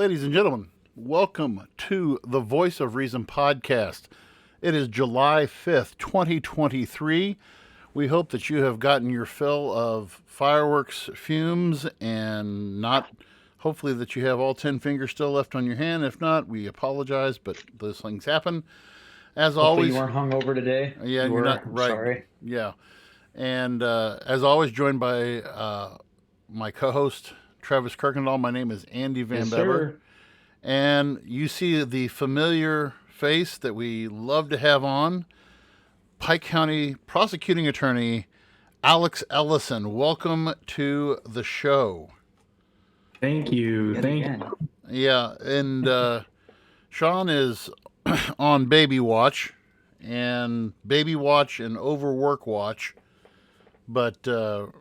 Ladies and gentlemen, welcome to the Voice of Reason podcast. It is July 5th, 2023. We hope that you have gotten your fill of fireworks fumes and hopefully that you have all 10 fingers still left on your hand. If not, we apologize, but those things happen. As Hopefully always, you weren't hungover today. yeah, you you're were. not I'm right. sorry. Yeah. And as always, joined by my co-host, Travis Kirkendall. My name is Andy Van Yes, Beber. sir. And you see the familiar face that we love to have on, Pike County Prosecuting Attorney Alex Ellison. Welcome to the show. Thank you. Yet Thank again. Yeah, and Sean is on baby watch and overwork watch. But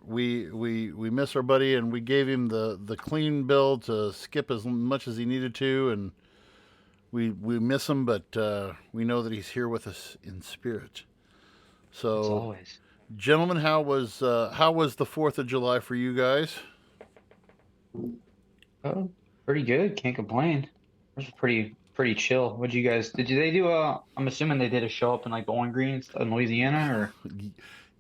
we miss our buddy, and we gave him the clean bill to skip as much as he needed to, and we miss him, but we know that he's here with us in spirit. As So, always. gentlemen, how was the 4th of July for you guys? Oh, pretty good. Can't complain. It was pretty chill. Did they do I'm assuming they did a show up in like Bowling Green in Louisiana, or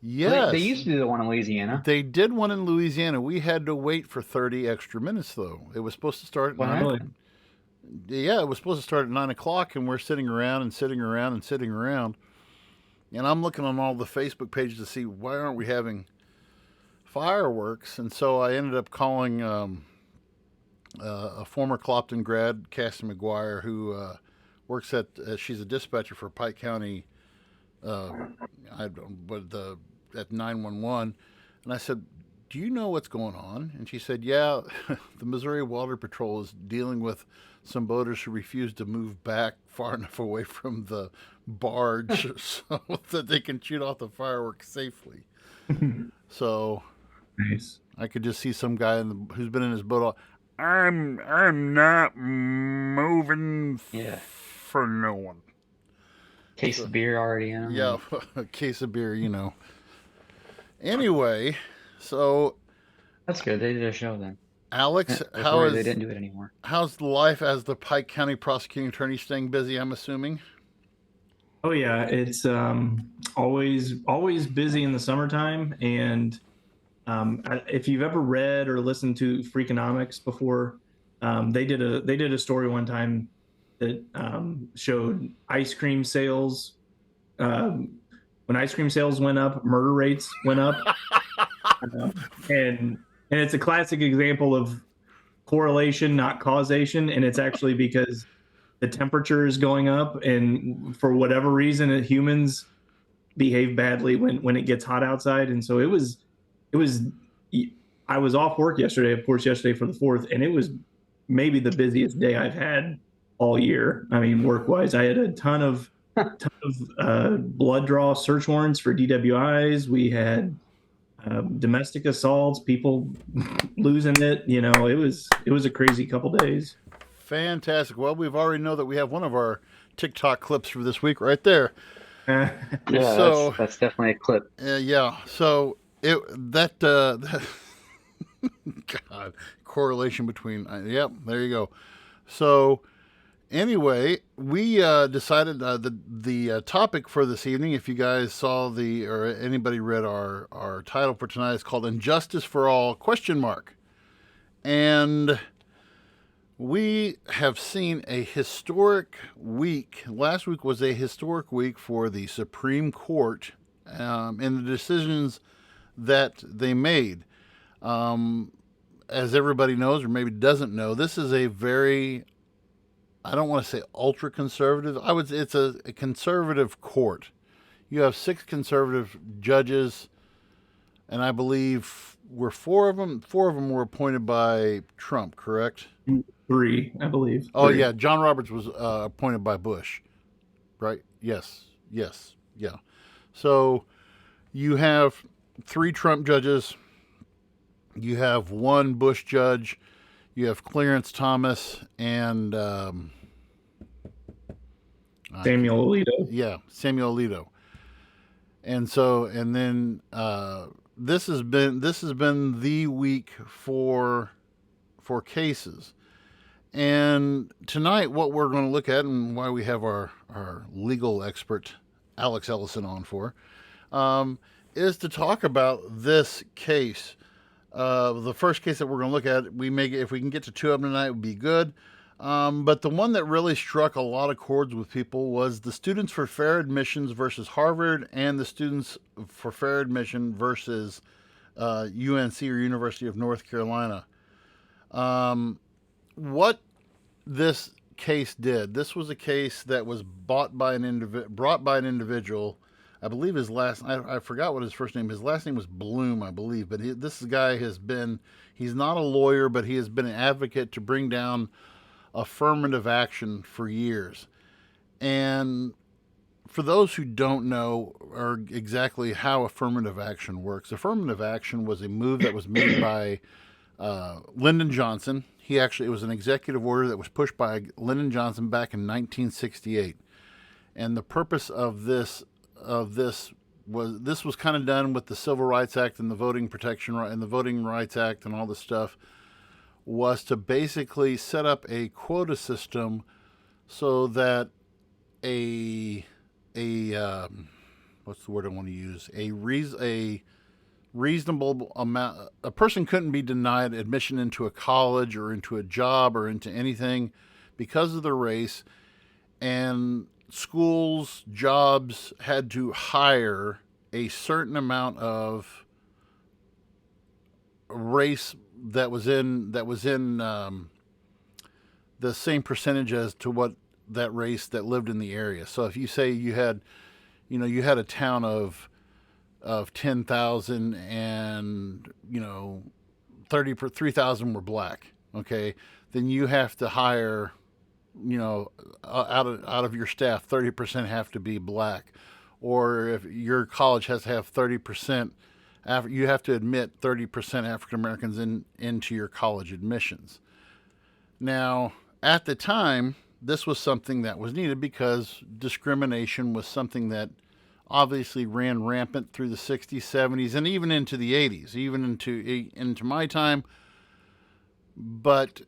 Yes, they used to do the one in Louisiana. they did one in Louisiana. We had to wait for 30 extra minutes, though. It was supposed to start at What 9. happened? Yeah, it was supposed to start at 9 o'clock, and we're sitting around and sitting around and sitting around. And I'm looking on all the Facebook pages to see why aren't we having fireworks. And so I ended up calling a former Clopton grad, Cassie McGuire, who works she's a dispatcher for Pike County at 911. And I said, do you know what's going on? And she said, yeah, the Missouri Water Patrol is dealing with some boaters who refuse to move back far enough away from the barge so that they can shoot off the fireworks safely. So nice. I could just see some guy who's been in his boat. I'm not moving Yeah. for no one. Case of beer already in 'em. Yeah, a case of beer, you know. Anyway, so That's good. They did a show then. Alex, They didn't do it anymore. how's life as the Pike County Prosecuting Attorney staying busy, I'm assuming? Oh yeah, it's always busy in the summertime. And if you've ever read or listened to Freakonomics before, they did a story one time that showed ice cream sales. When ice cream sales went up, murder rates went up. And it's a classic example of correlation, not causation. And it's actually because the temperature is going up, and for whatever reason, humans behave badly when it gets hot outside. And so I was off work yesterday, of course, yesterday for the 4th, and it was maybe the busiest day I've had all year. I mean, work-wise, I had a ton of blood draw search warrants for DWIs. We had domestic assaults, people losing it. You know, it was a crazy couple days. Fantastic. Well, we've already know that we have one of our TikTok clips for this week right there. Yeah, So- that's definitely a clip. Yeah. So that God, correlation between yep, there you go. So anyway, we decided the topic for this evening, if you guys saw or anybody read our title for tonight, is called Injustice for All ? And we have seen a historic week. Last week was a historic week for the Supreme Court and the decisions that they made. As everybody knows, or maybe doesn't know, this is a very, I don't want to say ultra conservative. It's a conservative court. You have 6 conservative judges, and I believe four of them were appointed by Trump, correct? 3, I believe. Oh 3. yeah, John Roberts was appointed by Bush, right? Yes, yeah. So you have 3 Trump judges. You have 1 Bush judge. You have Clarence Thomas and Samuel Alito. Yeah, Samuel Alito. And then this has been the week for cases. And tonight, what we're going to look at, and why we have our legal expert, Alex Ellison, on for, um, is to talk about this case. The first case that we're going to look at, if we can get to two of them tonight, would be good. But the one that really struck a lot of chords with people was the Students for Fair Admissions versus Harvard, and the Students for Fair Admission versus UNC, or University of North Carolina. What this case did, this was a case that was brought by an individual. I believe I forgot what his first name. His last name was Bloom, I believe. But this guy he's not a lawyer, but he has been an advocate to bring down affirmative action for years. And for those who don't know or exactly how affirmative action works, affirmative action was a move that was made by Lyndon Johnson. It was an executive order that was pushed by Lyndon Johnson back in 1968. And the purpose of this was kind of done with the Civil Rights Act and the Voting Rights Act and all this stuff, was to basically set up a quota system so that what's the word I want to use? A reasonable amount. A person couldn't be denied admission into a college or into a job or into anything because of their race, and schools, jobs had to hire a certain amount of race that was in the same percentage as to what that race that lived in the area. So if you say you had a town of 10,000 and 3,000 were black, okay, then you have to hire, out of your staff, 30% have to be black. Or if your college has to have 30%, you have to admit 30% African Americans into your college admissions. Now, at the time, this was something that was needed because discrimination was something that obviously ran rampant through the 60s, 70s, and even into the 80s, even into my time. But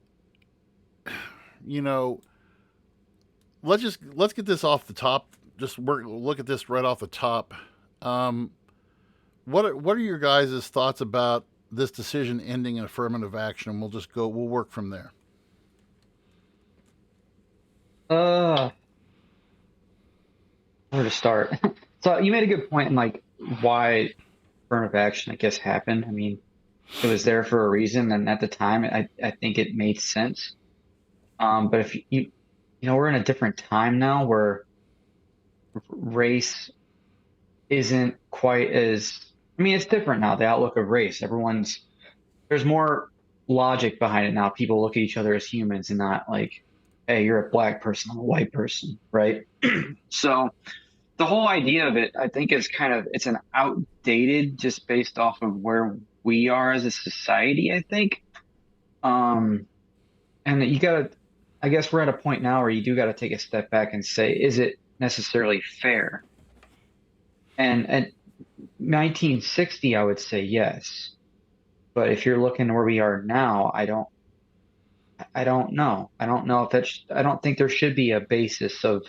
let's get this off the top. Look at this right off the top. What are your guys' thoughts about this decision ending in affirmative action? We'll work from there. Where to start? So you made a good point in like why affirmative action, I guess, happened. I mean, it was there for a reason, and at the time, I think it made sense. But if we're in a different time now where race isn't quite as, I mean, it's different now, the outlook of race. There's more logic behind it now. People look at each other as humans and not like, hey, you're a black person, I'm a white person, right? So the whole idea of it, I think, it's an outdated just based off of where we are as a society, I think. And that I guess we're at a point now where you do got to take a step back and say, is it necessarily fair? And at 1960, I would say yes. But if you're looking where we are now, I don't know. I don't know if I don't think there should be a basis of,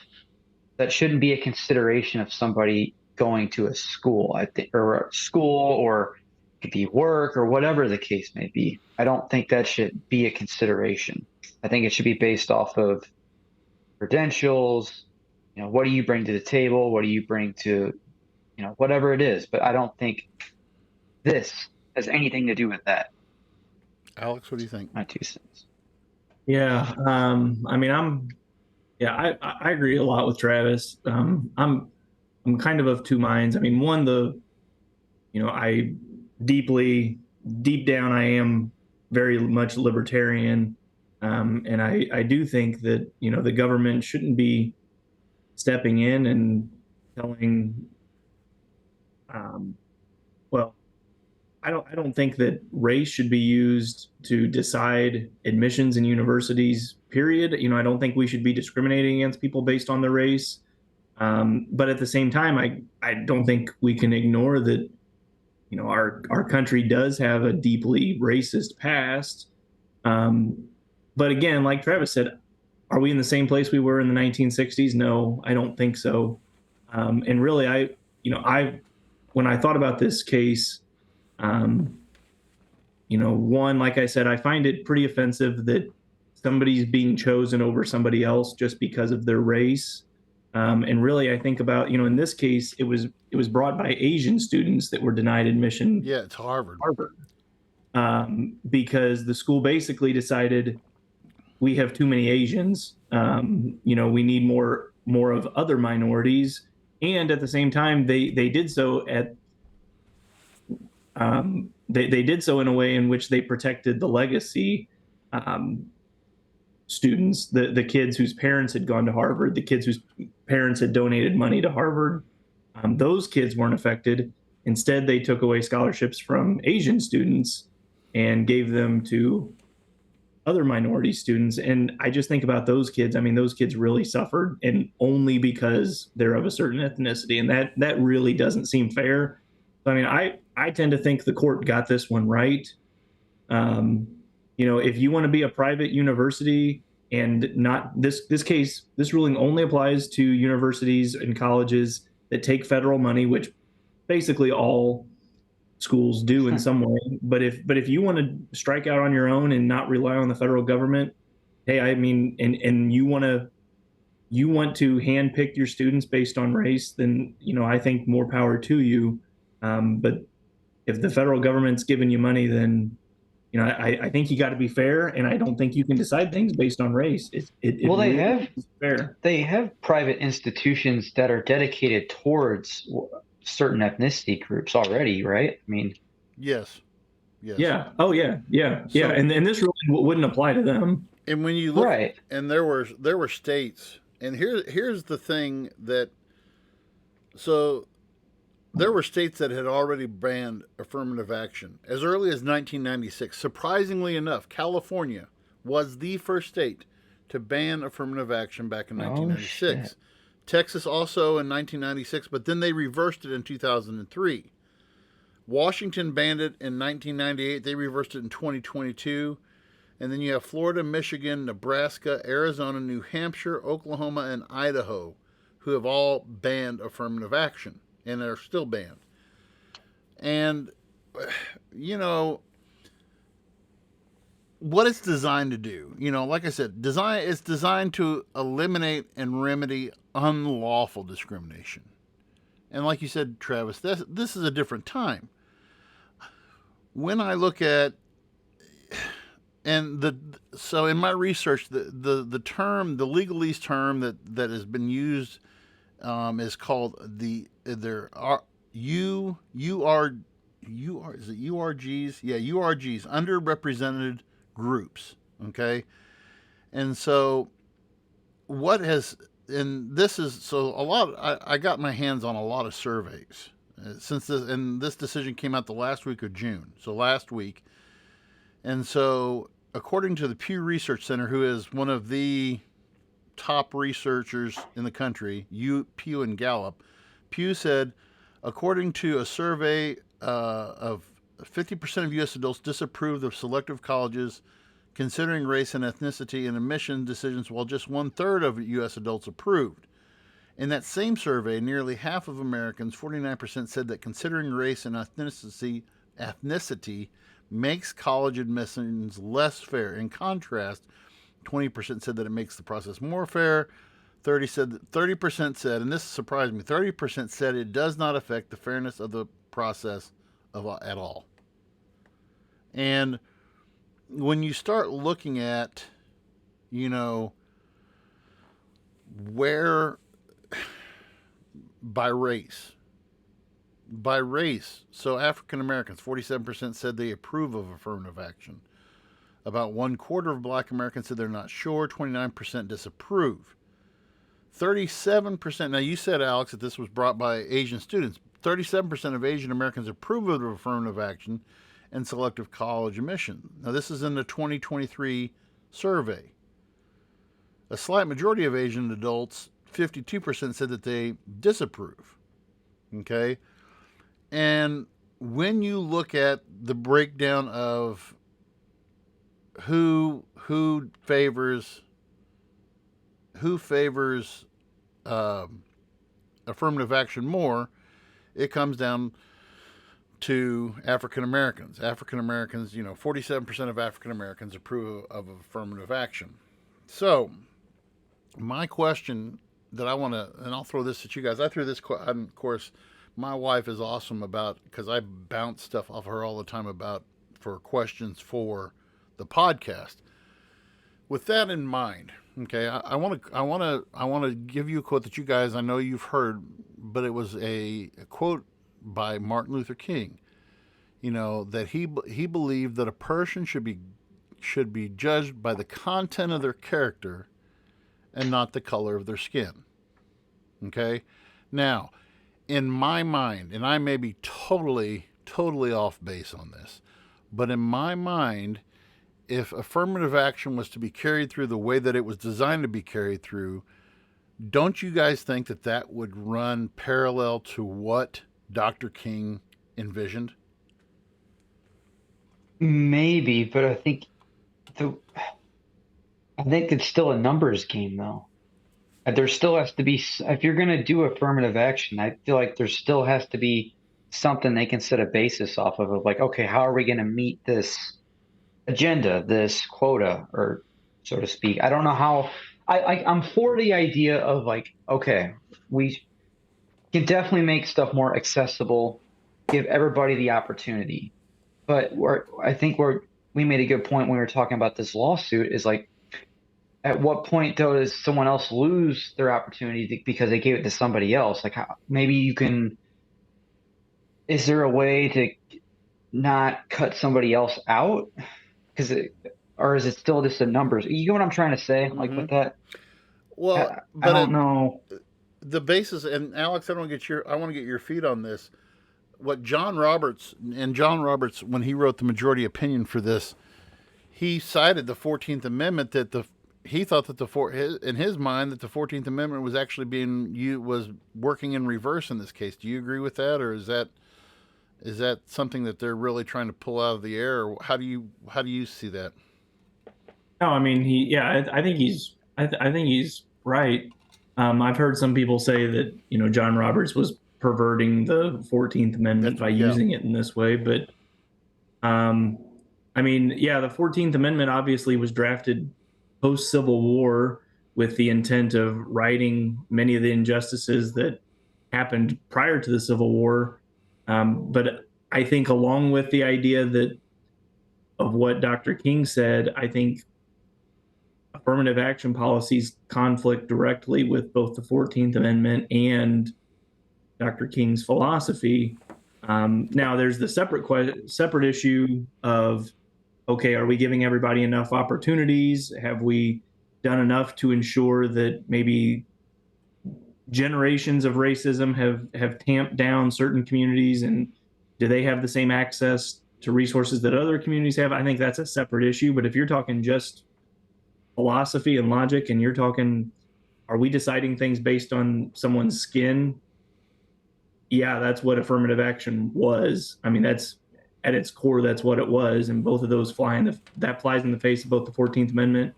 that shouldn't be a consideration of somebody going to a school, I think, or a school, or it could be work or whatever the case may be. I don't think that should be a consideration. I think it should be based off of credentials. What do you bring to the table? What do you bring to, whatever it is. But I don't think this has anything to do with that. Alex, what do you think? My 2 cents. Yeah. I mean, I agree a lot with Travis. I'm kind of two minds. I mean, one, I deep down, I am very much libertarian. And I do think that, the government shouldn't be stepping in and telling, I don't think that race should be used to decide admissions in universities, period. I don't think we should be discriminating against people based on their race. But at the same time, I don't think we can ignore that, our country does have a deeply racist past. But again, like Travis said, are we in the same place we were in the 1960s? No, I don't think so. And really, when I thought about this case, um, one, like I said, I find it pretty offensive that somebody's being chosen over somebody else just because of their race. And really, I think about, in this case, it was brought by Asian students that were denied admission Yeah, it's Harvard. to Harvard, because the school basically decided we have too many Asians. We need more of other minorities, and at the same time, they did so they did so in a way in which they protected the legacy um, students, the kids whose parents had gone to Harvard, the kids whose parents had donated money to Harvard. Those kids weren't affected. Instead, they took away scholarships from Asian students and gave them to other minority students. And I just think about those kids. I mean, those kids really suffered, and only because they're of a certain ethnicity. And that really doesn't seem fair. I mean, I tend to think the court got this one right. Um, if you want to be a private university and not this ruling only applies to universities and colleges that take federal money, which basically all schools do in some way. But if you want to strike out on your own and not rely on the federal government, hey, I mean, and you want to handpick your students based on race, then I think more power to you. But if the federal government's giving you money, then I think you got to be fair, and I don't think you can decide things based on race. Well, really is fair. they have private institutions that are dedicated towards certain ethnicity groups already, right? I mean, Yes. Yes. Yeah. Oh, yeah. Yeah. Yeah. So- And this really wouldn't apply to them. And when you look, right. and there were states, and here's the thing that, so there were states that had already banned affirmative action as early as 1996. Surprisingly enough, California was the first state to ban affirmative action back in 1996. shit. Texas also in 1996, but then they reversed it in 2003. Washington banned it in 1998. They reversed it in 2022. And then you have Florida, Michigan, Nebraska, Arizona, New Hampshire, Oklahoma, and Idaho, who have all banned affirmative action and are still banned. And, what it's designed to do, like I said, it's designed to eliminate and remedy unlawful discrimination. And like you said, Travis, this is a different time. When I look at, so in my research, the term, the legalese term that has been used is called is it URGs? Yeah, URGs, underrepresented groups. Okay, and so this is so a lot. I got my hands on a lot of surveys since this decision came out the last week of June. So last week. And so, according to the Pew Research Center, who is one of the top researchers in the country, Pew and Gallup, Pew said, according to a survey of 50% of U.S. adults disapproved of selective colleges considering race and ethnicity in admission decisions, while just 1/3 of U.S. adults approved. In that same survey, nearly half of Americans, 49%, said that considering race and ethnicity makes college admissions less fair. In contrast, 20% said that it makes the process more fair. 30% said, and this surprised me, 30% said it does not affect the fairness of the process at all. And when you start looking at, where by race, so African Americans, 47% said they approve of affirmative action. About 1/4 of Black Americans said they're not sure. 29% disapprove. 37%, now you said, Alex, that this was brought by Asian students. 37% of Asian Americans approve of affirmative action and selective college admission. Now this is in the 2023 survey. A slight majority of Asian adults, 52%, said that they disapprove. Okay? And when you look at the breakdown of who favors um, affirmative action more, it comes down to African Americans. African Americans, 47% of African Americans approve of affirmative action. So, my question that I want to, and I'll throw this at you guys. I threw this, and of course, my wife is awesome about, because I bounce stuff off her all the time about for questions for the podcast. With that in mind, okay, I want to give you a quote that you guys, I know you've heard, but it was a quote by Martin Luther King. That he believed that a person should be judged by the content of their character and not the color of their skin. Okay? Now, in my mind, and I may be totally off base on this, but in my mind, if affirmative action was to be carried through the way that it was designed to be carried through, don't you guys think that that would run parallel to what Dr. King envisioned? Maybe, but the I think it's still a numbers game, though. There still has to be, if you're going to do affirmative action, I feel like there still has to be something they can set a basis off of like, okay, how are we going to meet this agenda, this quota, or so to speak? I don't know how. I'm for the idea of like, okay, we can definitely make stuff more accessible, give everybody the opportunity. But I think we made a good point when we were talking about this lawsuit is like, at what point though does someone else lose their opportunity because they gave it to somebody else? Like maybe you can, is there a way to not cut somebody else out? Or is it still just the numbers? You know what I'm trying to say? Like with that? Well, I don't know. The basis, and Alex, I want to get your feet on this. What John Roberts, when he wrote the majority opinion for this, he cited the 14th Amendment he thought that in his mind that the 14th Amendment was actually was working in reverse in this case. Do you agree with that, or is that something that they're really trying to pull out of the air? Or how do you see that? No, I mean I think he's right. I've heard some people say that John Roberts was perverting the 14th Amendment by using it in this way, but I mean, the 14th Amendment obviously was drafted post-Civil War with the intent of righting many of the injustices that happened prior to the Civil War. But I think along with the idea of what Dr. King said, I think affirmative action policies conflict directly with both the 14th Amendment and Dr. King's philosophy. Now, there's the separate issue of, okay, are we giving everybody enough opportunities? Have we done enough to ensure that maybe generations of racism have tamped down certain communities, and do they have the same access to resources that other communities have? I think that's a separate issue. But if you're talking just philosophy and logic, and you're talking, are we deciding things based on someone's skin? Yeah, that's what affirmative action was. I mean, that's at its core, that's what it was. And both of those that flies in the face of both the 14th Amendment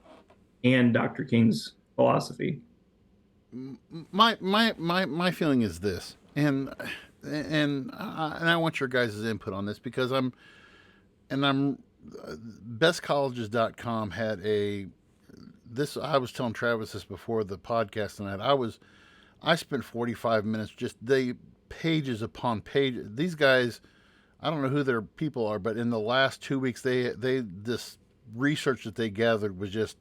and Dr. King's philosophy. My feeling is this, and I want your guys' input on this, because bestcolleges.com had I was telling Travis this before the podcast tonight. I spent 45 minutes just pages upon pages. These guys, I don't know who their people are, but in the last 2 weeks, this research that they gathered was just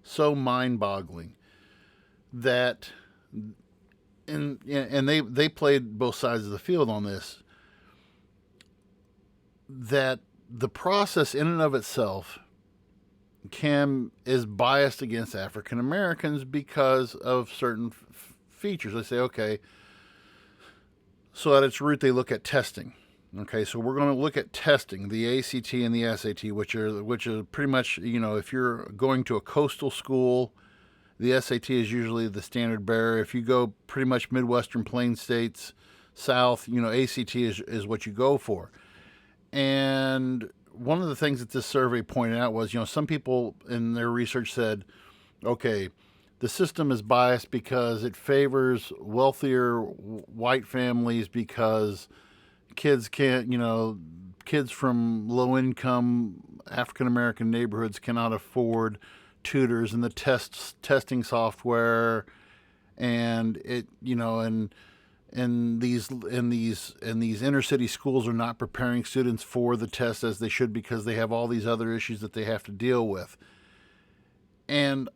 so mind-boggling that, and they played both sides of the field on this, that the process in and of itself is biased against African Americans because of certain features. They say, okay, so at its root, they look at testing. Okay, so we're going to look at testing, the ACT and the SAT, which are pretty much, if you're going to a coastal school, the SAT is usually the standard bearer. If you go pretty much Midwestern Plain states, South, ACT is what you go for. And one of the things that this survey pointed out was, some people in their research said, okay, the system is biased because it favors wealthier white families because kids can't, kids from low income African American neighborhoods cannot afford tutors and the testing software, and it, and these inner city schools are not preparing students for the test as they should because they have all these other issues that they have to deal with. And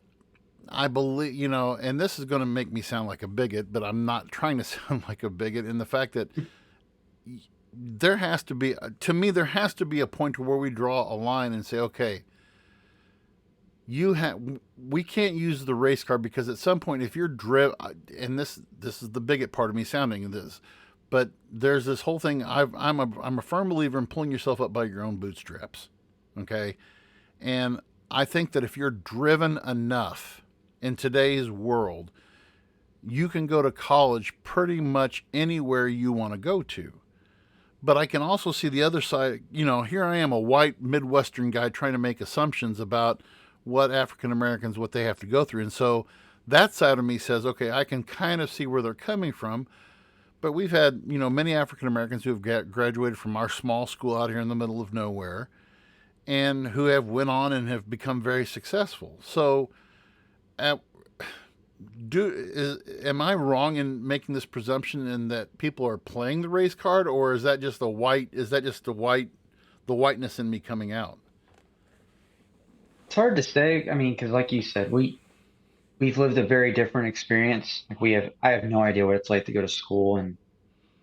I believe, and this is going to make me sound like a bigot, but I'm not trying to sound like a bigot in the fact that there has to be, to me, there has to be a point where we draw a line and say, okay, we can't use the race card because at some point, if you're driven, and this is the bigot part of me sounding this, but there's this whole thing. I'm a firm believer in pulling yourself up by your own bootstraps, okay, and I think that if you're driven enough in today's world, you can go to college pretty much anywhere you want to go to. But I can also see the other side. Here I am, a white Midwestern guy trying to make assumptions about what African Americans, what they have to go through. And so that side of me says, okay, I can kind of see where they're coming from. But we've had, many African Americans who have graduated from our small school out here in the middle of nowhere and who have went on and have become very successful. So am I wrong in making this presumption in that people are playing the race card, or is that just the whiteness in me coming out? It's hard to say. I mean, because like you said, we've lived a very different experience. I have no idea what it's like to go to school in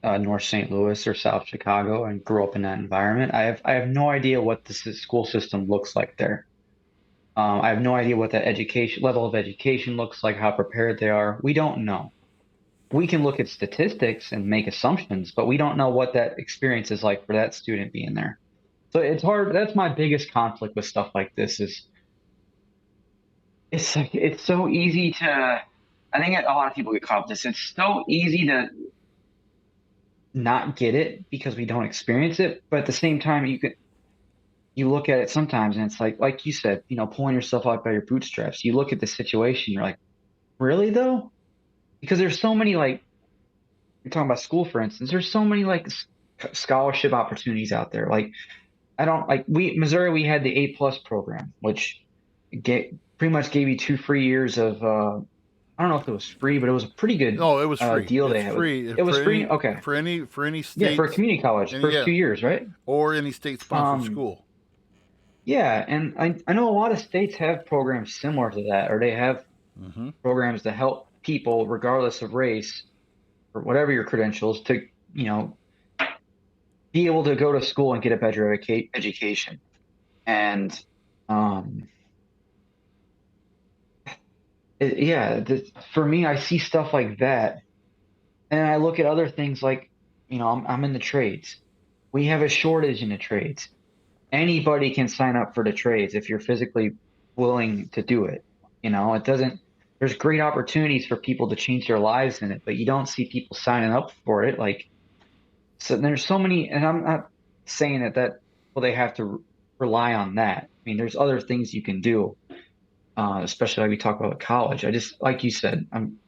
North St. Louis or South Chicago and grow up in that environment. I have no idea what the school system looks like there. I have no idea what that level of education looks like, how prepared they are. We don't know. We can look at statistics and make assumptions, but we don't know what that experience is like for that student being there. So it's hard. That's my biggest conflict with stuff like this is it's so easy to, I think a lot of people get caught up with this. It's so easy to not get it because we don't experience it. But at the same time, you look at it sometimes and it's like you said, pulling yourself out by your bootstraps. You look at the situation, you're like, really though? Because there's so many, like, you're talking about school, for instance, there's so many like scholarship opportunities out there. Like, I don't like Missouri, we had the A+ program, which pretty much gave you 2 free years of I don't know if it was free, but it was a pretty good No, it was free. Deal they It's had. free. It was free? Okay. For any state. Yeah, for a community college, first 2 years, right? Or any state-sponsored school. Yeah, and I know a lot of states have programs similar to that, or they have programs to help people, regardless of race or whatever your credentials, to, be able to go to school and get a better education. And for me, I see stuff like that, and I look at other things like, I'm in the trades. We have a shortage in the trades. Anybody can sign up for the trades if you're physically willing to do it. It doesn't. There's great opportunities for people to change their lives in it, but you don't see people signing up for it. So there's so many, and I'm not saying that they have to rely on that. I mean, there's other things you can do, especially like we talk about college. I just, like you said, I'm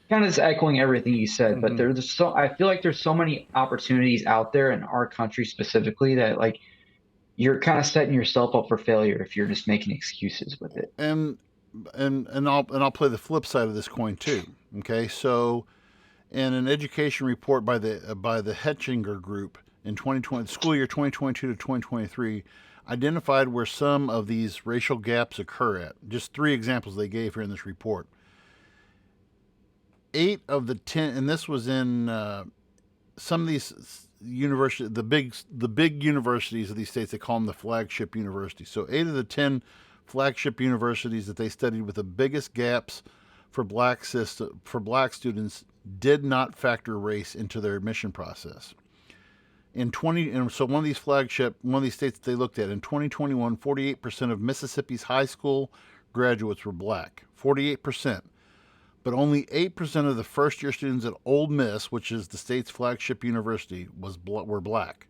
kind of just echoing everything you said, but I feel like there's so many opportunities out there in our country specifically that, like, you're kind of setting yourself up for failure if you're just making excuses with it. And I'll play the flip side of this coin too. Okay, so in an education report by the Hetchinger Group in 2020, school year 2022 to 2023, identified where some of these racial gaps occur at. Just 3 examples they gave here in this report. 8 of the 10, and this was in some of these university, the big universities of these states, they call them the flagship universities. So 8 of the 10 flagship universities that they studied with the biggest gaps for black students did not factor race into their admission process. And so one of these states that they looked at in 2021, 48% of Mississippi's high school graduates were black. 48%. But only 8% of the first-year students at Ole Miss, which is the state's flagship university, were black.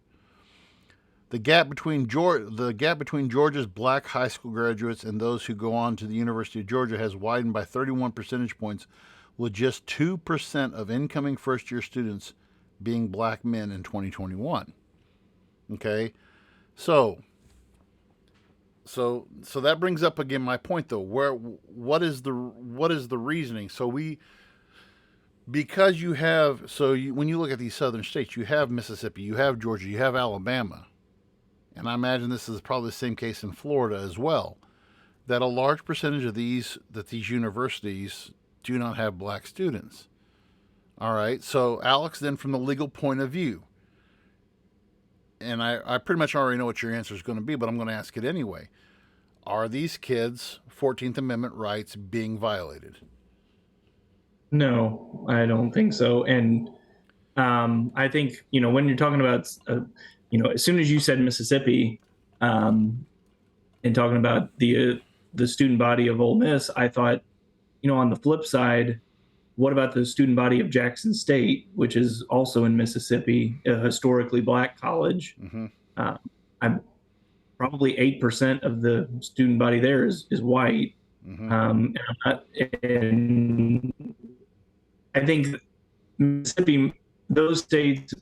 the gap between Georgia's black high school graduates and those who go on to the University of Georgia has widened by 31 percentage points, with just 2% of incoming first-year students being black men in 2021. Okay, so that brings up again my point though. What is the reasoning? Because you have when you look at these southern states, you have Mississippi, you have Georgia, you have Alabama, and I imagine this is probably the same case in Florida as well. That a large percentage of these universities do not have black students. All right, so Alex, then from the legal point of view, and I pretty much already know what your answer is going to be, but I'm going to ask it anyway. Are these kids' 14th Amendment rights being violated? No, I don't think so. And I think, when you're talking about, as soon as you said Mississippi, and talking about the student body of Ole Miss, I thought, on the flip side, what about the student body of Jackson State, which is also in Mississippi, a historically black college? Mm-hmm. I'm probably 8% of the student body there is white. Mm-hmm. And I think Mississippi, those states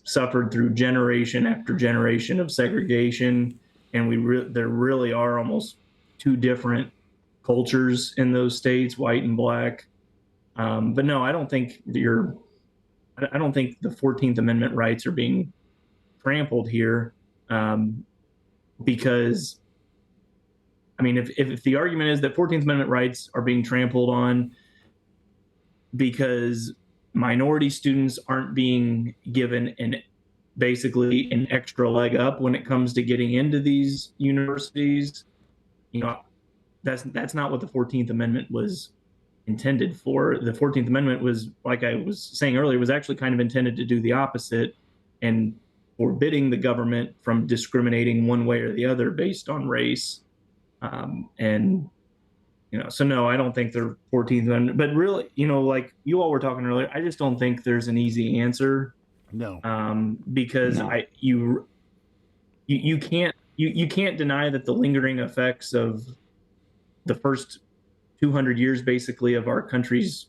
suffered through generation after generation of segregation, and there really are almost two different cultures in those states, white and black. But no, I don't think the 14th Amendment rights are being trampled here, because, if the argument is that 14th Amendment rights are being trampled on because minority students aren't being given basically an extra leg up when it comes to getting into these universities, that's not what the 14th Amendment was intended for. The 14th Amendment was, like I was saying earlier, was actually kind of intended to do the opposite and forbidding the government from discriminating one way or the other based on race. So no, I don't think they're 14th Amendment, but really, like you all were talking earlier, I just don't think there's an easy answer. No. Because No. you can't deny that the lingering effects of the first 200 years, basically, of our country's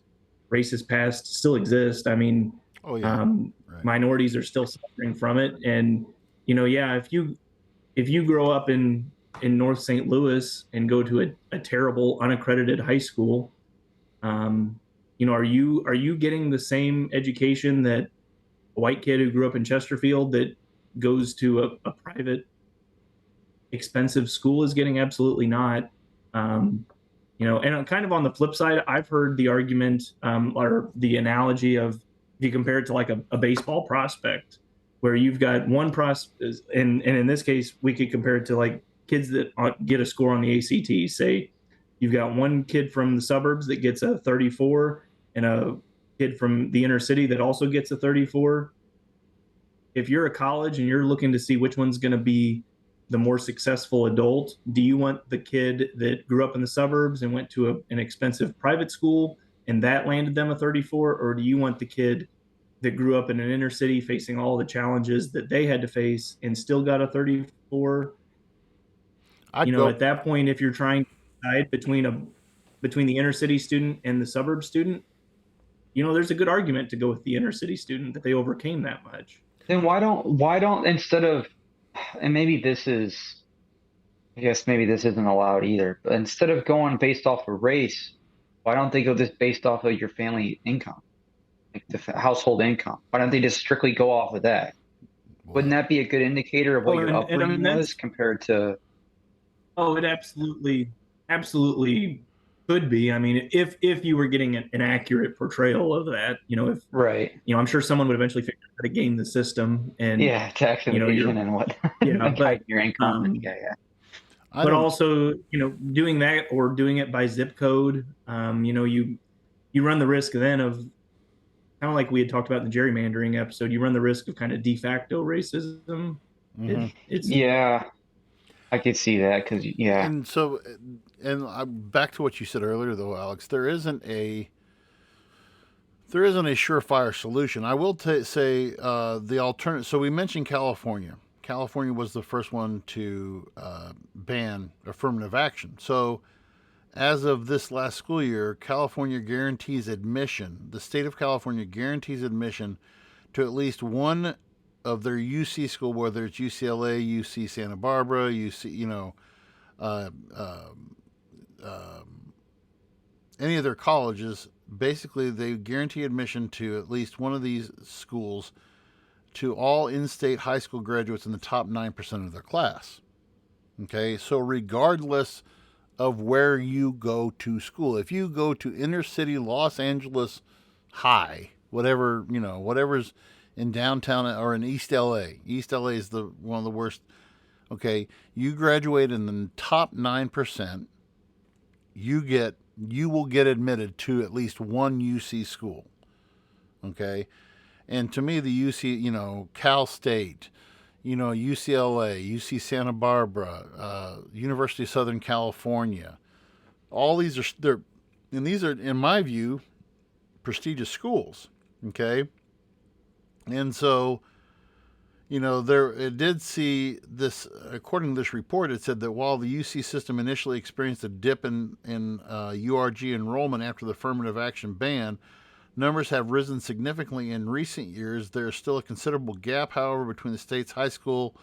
racist past still exist. Oh yeah. Right. Minorities are still suffering from it, and if you grow up in North St. Louis and go to a terrible unaccredited high school, are you getting the same education that a white kid who grew up in Chesterfield that goes to a private expensive school is getting? Absolutely not. And kind of on the flip side, I've heard the argument, or the analogy of, if you compare it to like a baseball prospect, where you've got one prospect, and in this case, we could compare it to like kids that get a score on the ACT. Say you've got one kid from the suburbs that gets a 34 and a kid from the inner city that also gets a 34. If you're a college and you're looking to see which one's going to be the more successful adult, do you want the kid that grew up in the suburbs and went to an expensive private school and that landed them a 34, or do you want the kid that grew up in an inner city facing all the challenges that they had to face and still got a 34? At that point, if you're trying to decide between the inner city student and the suburb student, there's a good argument to go with the inner city student, that they overcame that much. Then why don't instead of, and maybe this isn't allowed either, but instead of going based off of race, why don't they go just based off of your family income, like the household income? Why don't they just strictly go off of that? Wouldn't that be a good indicator of what your upbringing was compared to? Oh, it absolutely could be. If you were getting an accurate portrayal of that, right. I'm sure someone would eventually figure out how to game the system and tax evasion and what, but your income. But also, doing that or doing it by zip code, you run the risk then of, kind of like we had talked about in the gerrymandering episode, you run the risk of kind of de facto racism. Mm-hmm. I could see that because And so, back to what you said earlier, though, Alex, there isn't there isn't a surefire solution. I will say the alternative. So we mentioned California. California was the first one to ban affirmative action. So as of this last school year, California guarantees admission. The state of California guarantees admission to at least one of their UC school, whether it's UCLA, UC Santa Barbara, UC, uh, uh, any of their colleges. Basically, they guarantee admission to at least one of these schools to all in-state high school graduates in the top 9% of their class. Okay, so regardless of where you go to school, if you go to inner city Los Angeles High, whatever's in downtown or in East LA. East LA is one of the worst. Okay, you graduate in the top 9%, you will get admitted to at least one UC school. Okay, and to me, the UC, Cal State, UCLA, UC Santa Barbara, University of Southern California, all these these are, in my view, prestigious schools. Okay, and so, it did see this, according to this report, it said that while the UC system initially experienced a dip in URG enrollment after the affirmative action ban, numbers have risen significantly in recent years. There is still a considerable gap, however, between the state's high school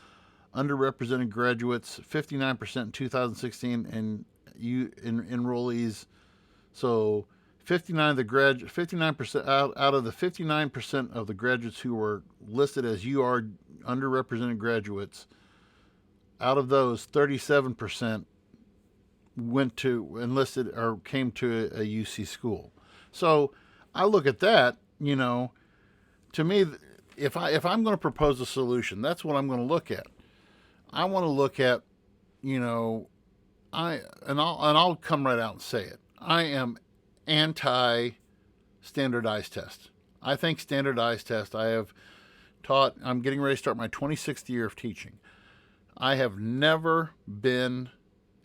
underrepresented graduates, 59% in 2016, and enrollees. So 59% out of the 59% of the graduates who were listed as UR underrepresented graduates, out of those, 37% went to enlisted or came to a UC school. So I look at that, to me, if I'm going to propose a solution, that's what I'm going to look at. I want to look at, I'll come right out and say it. I am anti standardized test. I think standardized test. I'm getting ready to start my 26th year of teaching. I have never been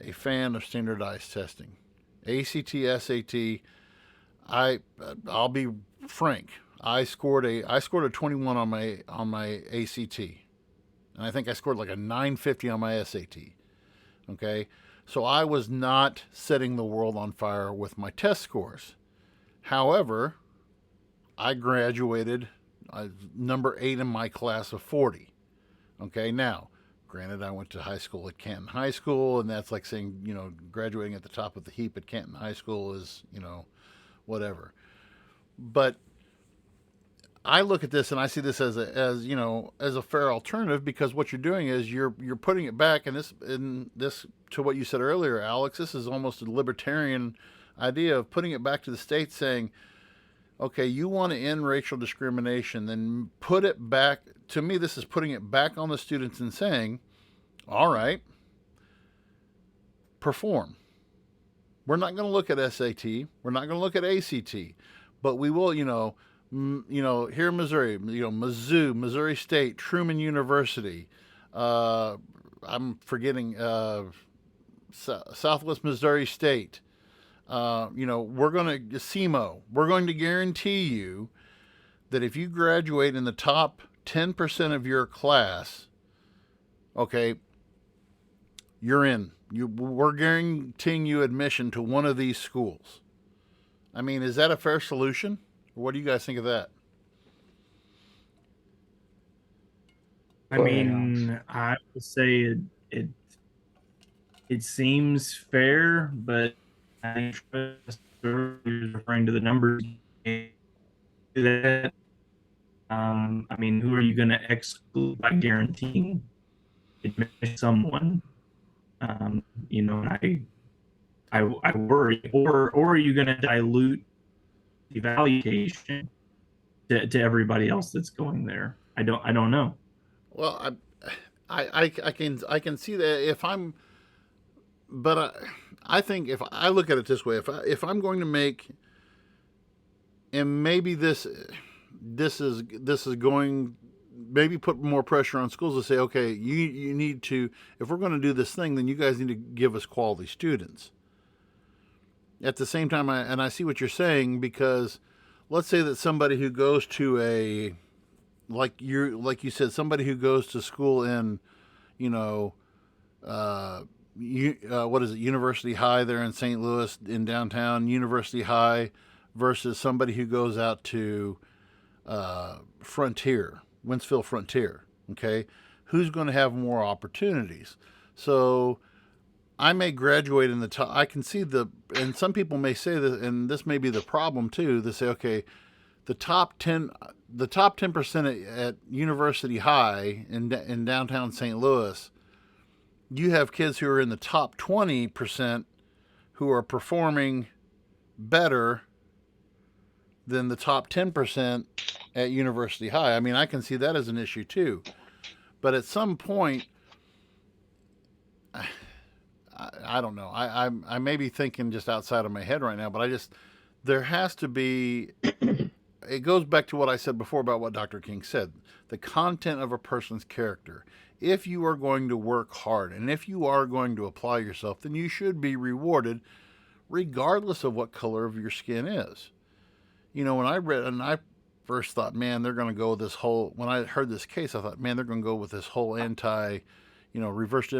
a fan of standardized testing. ACT, SAT, I'll be frank. I scored a 21 on my ACT, and I think I scored like a 950 on my SAT. Okay, so I was not setting the world on fire with my test scores. However, I graduated number 8 in my class of 40. Okay, now, granted, I went to high school at Canton High School, and that's like saying, graduating at the top of the heap at Canton High School is, whatever. But I look at this and I see this as a fair alternative, because what you're doing is you're putting it back, and this to what you said earlier, Alex. This is almost a libertarian idea of putting it back to the state, saying, okay, you want to end racial discrimination, then put it back. To me, this is putting it back on the students and saying, all right, perform. We're not going to look at SAT. We're not going to look at ACT, but we will, here in Missouri, Mizzou, Missouri State, Truman University. I'm forgetting Southwest Missouri State. We're going to SEMO. We're going to guarantee you that if you graduate in the top 10% of your class, okay, you're in. We're guaranteeing you admission to one of these schools. I mean, is that a fair solution? What do you guys think of that? I mean, I would say it seems fair, but I trust you're referring to the numbers. That I mean, who are you going to exclude by guaranteeing admission someone? And I worry, or are you going to dilute evaluation to everybody else that's going there? I don't know. Well, I can see that I think if I look at it this way, if I'm going to make, and maybe this is going, maybe put more pressure on schools to say, okay, you need to, if we're going to do this thing, then you guys need to give us quality students. At the same time, I see what you're saying, because let's say that somebody who goes to a like you said, somebody who goes to school in, you know, what is it, University High there in St. Louis in downtown University High, versus somebody who goes out to Frontier, Winsville Frontier. Okay, who's going to have more opportunities? So I may graduate in the top. I can see and some people may say that, and this may be the problem too. They say, okay, the top 10, the top 10% at University High in downtown St. Louis, you have kids who are in the top 20% who are performing better than the top 10% at University High. I mean, I can see that as an issue too. But at some point, I don't know. I may be thinking just outside of my head right now, but there has to be. It goes back to what I said before about what Dr. King said, the content of a person's character. If you are going to work hard and if you are going to apply yourself, then you should be rewarded regardless of what color of your skin is. You know, when I read, and I first thought, man, they're going to go this whole, when I heard this case, I thought, man, they're going to go with this whole reverse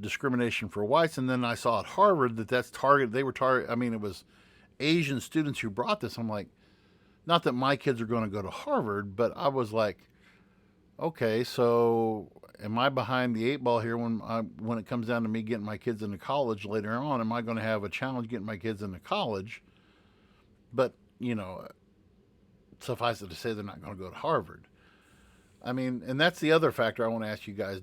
discrimination for whites. And then I saw at Harvard that's targeted, I mean, it was Asian students who brought this. I'm like, not that my kids are going to go to Harvard, but I was like, okay, so am I behind the eight ball here when it comes down to me getting my kids into college later on? Am I going to have a challenge getting my kids into college? But, suffice it to say, they're not going to go to Harvard. I mean, and that's the other factor I want to ask you guys.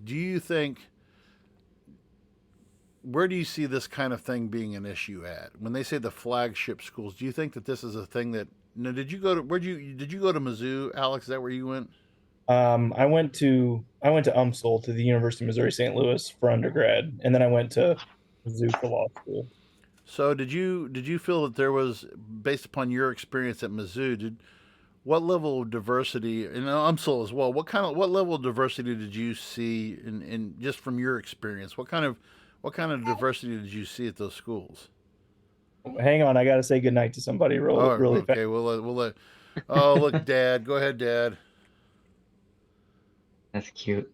Where do you see this kind of thing being an issue at? When they say the flagship schools, do you think that this is a thing that, did you go to Mizzou, Alex? Is that where you went? I went to UMSL, to the University of Missouri St. Louis, for undergrad, and then I went to Mizzou for law school. So did you feel that there was, based upon your experience at Mizzou, what level of diversity, and UMSL as well, what level of diversity did you see in just from your experience? What kind of diversity did you see at those schools? Hang on, I got to say goodnight to somebody really fast. Okay, we'll let. Oh, look, Dad. Go ahead, Dad. That's cute.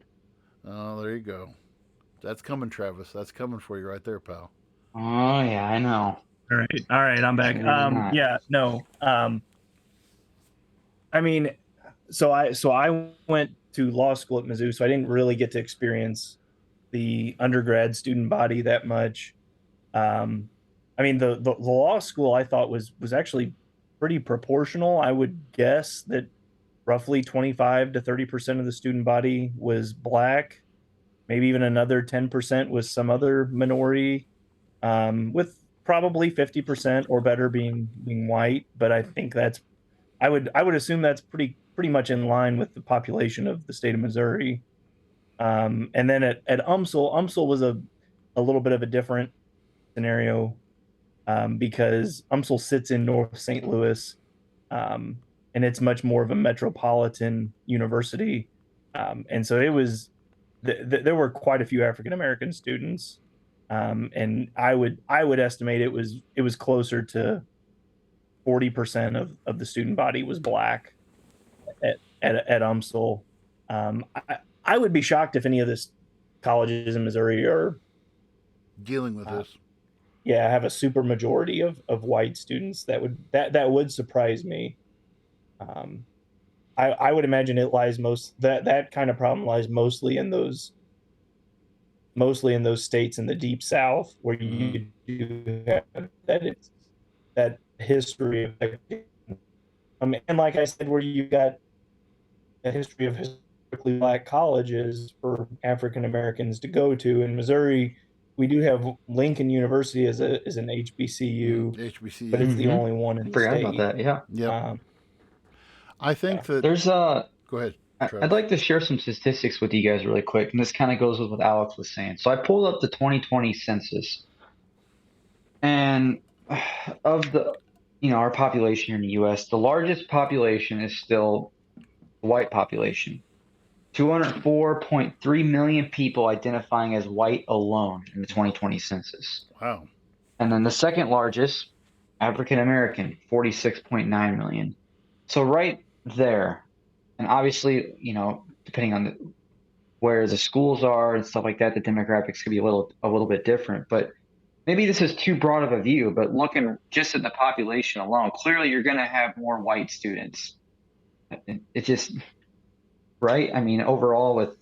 Oh, there you go. That's coming, Travis. That's coming for you right there, pal. Oh yeah, I know. All right, I'm back. Yeah, no. I mean, so I went to law school at Mizzou, so I didn't really get to experience the undergrad student body that much. I mean, the law school I thought was actually pretty proportional. I would guess that roughly 25 to 30% of the student body was Black, maybe even another 10% was some other minority, with probably 50% or better being white. But I think I would assume that's pretty much in line with the population of the state of Missouri. And then at UMSL was a little bit of a different scenario, because UMSL sits in North St. Louis, and it's much more of a metropolitan university. And so it was, there were quite a few African American students, and I would estimate it was closer to 40% of the student body was Black at UMSL. I would be shocked if any of the colleges in Missouri are dealing with this. Yeah, have a super majority of white students. That would surprise me. I would imagine it lies that kind of problem lies mostly in those states in the deep South, where you do have that history of, and like I said, where you got a history of historically Black colleges for African Americans to go to. In Missouri, we do have Lincoln University as an HBCU, but it's the only one in the state. Forgot about that. Yeah. Yeah. I think that there's Go ahead. I'd like to share some statistics with you guys really quick, and this kind of goes with what Alex was saying. So I pulled up the 2020 census, and of the our population here in the U.S., the largest population is still the white population. 204.3 million people identifying as white alone in the 2020 census. Wow. And then the second largest, African American, 46.9 million. So right there, and obviously, depending on where the schools are and stuff like that, the demographics could be a little bit different. But maybe this is too broad of a view, but looking just at the population alone, clearly you're going to have more white students. It just, right? I mean, overall, with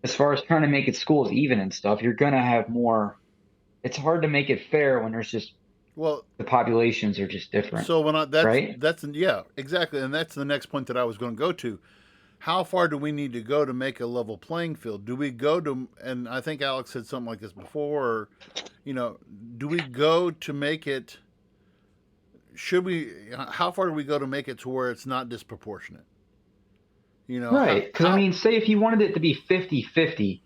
as far as trying to make it schools even and stuff, you're going to have more. It's hard to make it fair when there's just Well, the populations are just different, so when I right? that's yeah, exactly, and that's the next point that I was going to go to. How far do we need to go to make a level playing field? Do we go to, and I think Alex said something like this before, or, do we go to make it, should we, how far do we go to make it to where it's not disproportionate? Right. Because I how, mean, say if you wanted it to be 50-50,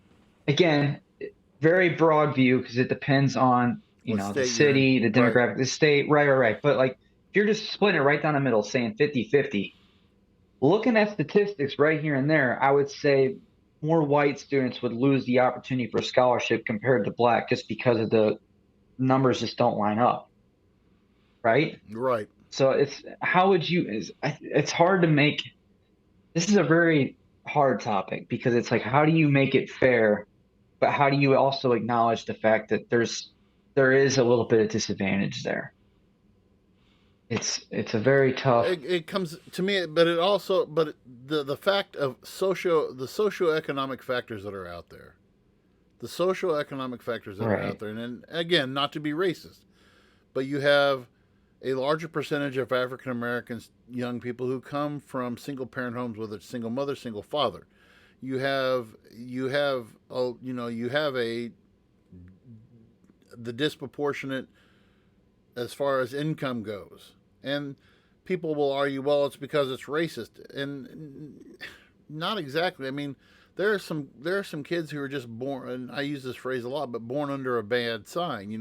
again, very broad view because it depends on, what the state you're in? city, the Right. demographic, the state, right, right, right. But like if you're just splitting it right down the middle, saying 50-50, looking at statistics right here and there, I would say more white students would lose the opportunity for scholarship compared to black just because of the numbers just don't line up, right? Right. So it's how would you it's hard to make this is a very hard topic because it's like how do you make it fair, but how do you also acknowledge the fact that there is a little bit of disadvantage there. It's a very tough. It comes to me, but it also, but the fact of the socioeconomic factors that are out there, the socioeconomic factors that are out Right. there, and again, not to be racist, but you have a larger percentage of African Americans, young people who come from single parent homes with a single mother, single father. You have a the disproportionate as far as income goes, and people will argue, well, it's because it's racist, and not exactly. I mean, there are some kids who are just born, and I use this phrase a lot, but born under a bad sign.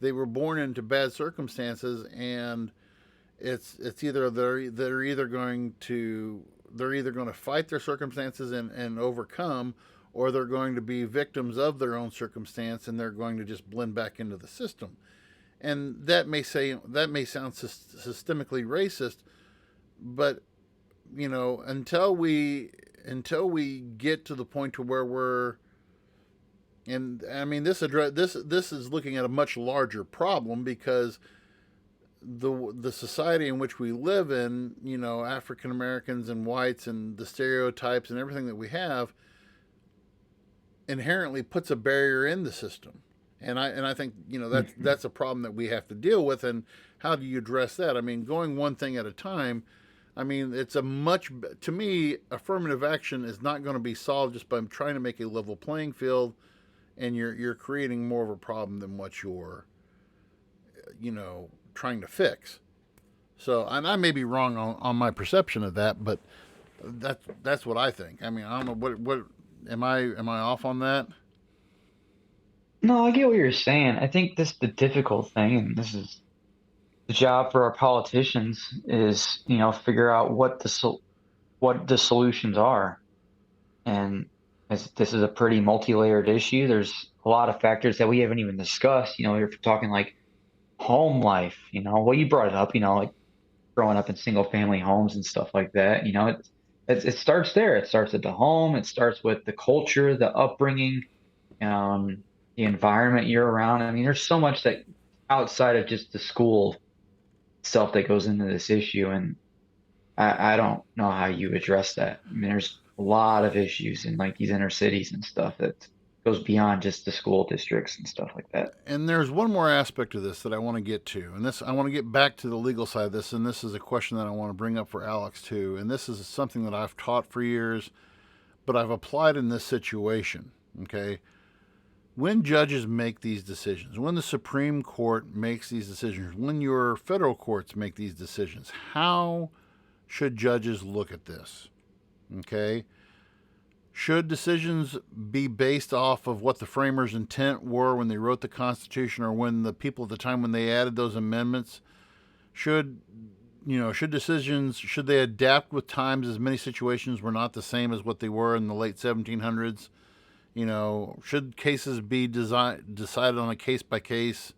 They were born into bad circumstances, and it's either they're either going to fight their circumstances and overcome, or they're going to be victims of their own circumstance and they're going to just blend back into the system. And that may sound systemically racist, but until we get to the point to where we're, and I mean this is looking at a much larger problem, because the society in which we live in, African Americans and whites and the stereotypes and everything that we have, inherently puts a barrier in the system. And I think that's a problem that we have to deal with. And how do you address that? I mean, going one thing at a time. I mean, to me, affirmative action is not going to be solved just by trying to make a level playing field, and you're creating more of a problem than what you're trying to fix. So, and I may be wrong on my perception of that, but that's what I think. I mean, I don't know what am I off on that? No, I get what you're saying. I think this the difficult thing, and this is the job for our politicians is, figure out what the solutions are. And as this is a pretty multi-layered issue, there's a lot of factors that we haven't even discussed. You're talking like home life, well, you brought it up, like growing up in single family homes and stuff like that. It starts there. It starts at the home. It starts with the culture, the upbringing, um, the environment you're around. I mean, there's so much that outside of just the school stuff that goes into this issue, and I don't know how you address that. I mean, there's a lot of issues in like these inner cities and stuff that goes beyond just the school districts and stuff like that. And there's one more aspect of this that I want to get to, and this I want to get back to the legal side of this, and this is a question that I want to bring up for Alex too. And this is something that I've taught for years, but I've applied in this situation. Okay, when judges make these decisions, when the Supreme Court makes these decisions, when your federal courts make these decisions, how should judges look at this? Okay, should decisions be based off of what the framers' intent were when they wrote the Constitution, or when the people at the time when they added those amendments? Should they adapt with times, as many situations were not the same as what they were in the late 1700s? Should cases be decided on a case by case,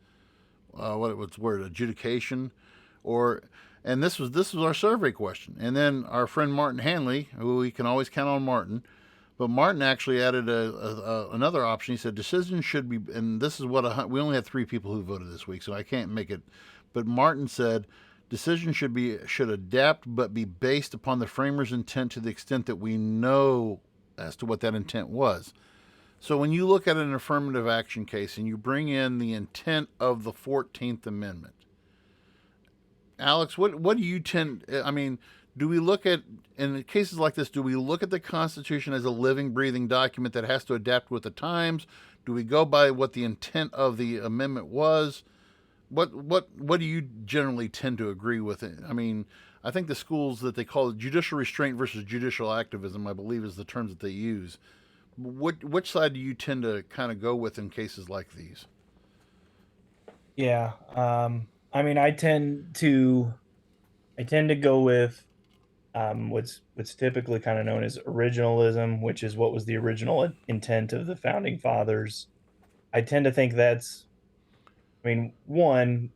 what's the word, adjudication, or And this was our survey question. And then our friend Martin Hanley, who we can always count on Martin, but Martin actually added another option. He said decisions should be, and this is what we only had 3 people who voted this week, so I can't make it. But Martin said decisions should adapt but be based upon the framer's intent to the extent that we know as to what that intent was. So when you look at an affirmative action case and you bring in the intent of the 14th Amendment, Alex, what do you tend? I mean, do we look at in cases like this? Do we look at the Constitution as a living, breathing document that has to adapt with the times? Do we go by what the intent of the amendment was? What do you generally tend to agree with? I mean, I think the schools that they call it judicial restraint versus judicial activism, I believe, is the terms that they use. Which side do you tend to kind of go with in cases like these? Yeah. I mean, I tend to go with what's typically kind of known as originalism, which is what was the original intent of the founding fathers. I tend to think that's, I mean,